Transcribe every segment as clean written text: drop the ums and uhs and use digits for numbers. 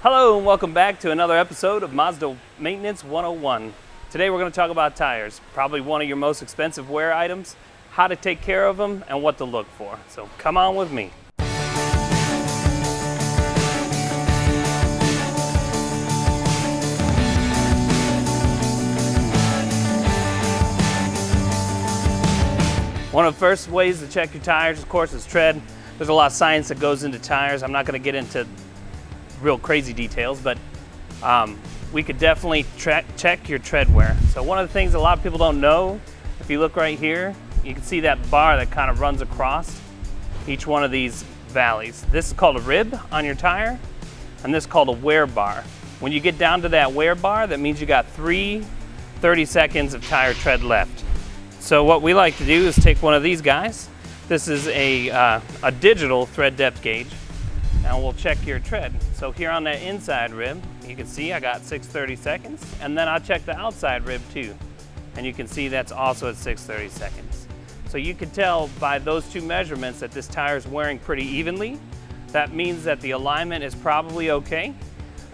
Hello and welcome back to another episode of Mazda Maintenance 101. Today we're going to talk about tires, probably one of your most expensive wear items, how to take care of them, and what to look for. So come on with me. One of the first ways to check your tires, of course, is tread. There's a lot of science that goes into tires. I'm not going to get into real crazy details, but we could definitely check your tread wear. So one of the things a lot of people don't know, if you look right here, you can see that bar that kind of runs across each one of these valleys. This is called a rib on your tire, and this is called a wear bar. When you get down to that wear bar, that means you got 30 seconds of tire tread left. So what we like to do is take one of these guys. This is a digital thread depth gauge. Now we'll check your tread. So here on that inside rib, you can see I got 630 seconds, and then I'll check the outside rib too. And you can see that's also at 630 seconds. So you can tell by those two measurements that this tire is wearing pretty evenly. That means that the alignment is probably okay,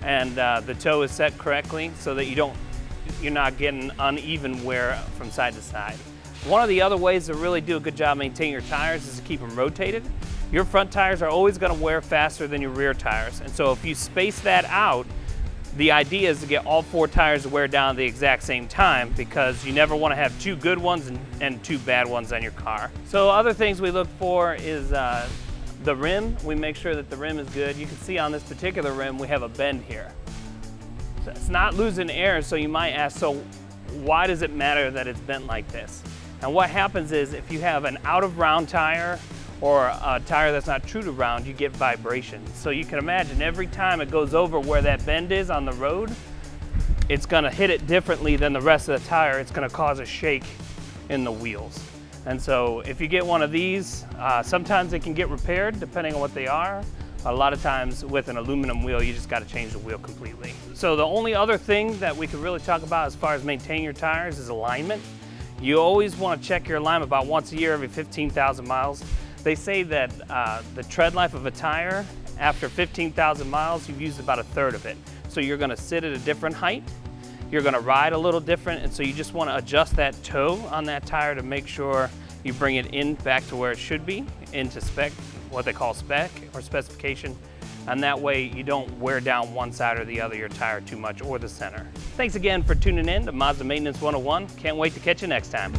and the toe is set correctly so that you're not getting uneven wear from side to side. One of the other ways to really do a good job maintaining your tires is to keep them rotated. Your front tires are always going to wear faster than your rear tires, and so if you space that out, the idea is to get all four tires to wear down at the exact same time, because you never want to have two good ones and two bad ones on your car. So other things we look for is the rim. We make sure that the rim is good. You can see on this particular rim we have a bend here. So it's not losing air, so you might ask, so why does it matter that it's bent like this? And what happens is if you have an out of round tire or a tire that's not true to round, you get vibration. So you can imagine every time it goes over where that bend is on the road, it's gonna hit it differently than the rest of the tire. It's gonna cause a shake in the wheels. And so if you get one of these, sometimes they can get repaired depending on what they are. A lot of times with an aluminum wheel, you just gotta change the wheel completely. So the only other thing that we could really talk about as far as maintaining your tires is alignment. You always wanna check your alignment about once a year, every 15,000 miles. They say that the tread life of a tire, after 15,000 miles, you've used about a third of it. So you're gonna sit at a different height, you're gonna ride a little different, and so you just wanna adjust that toe on that tire to make sure you bring it in back to where it should be, into spec, what they call spec or specification, and that way you don't wear down one side or the other of your tire too much, or the center. Thanks again for tuning in to Mazda Maintenance 101. Can't wait to catch you next time.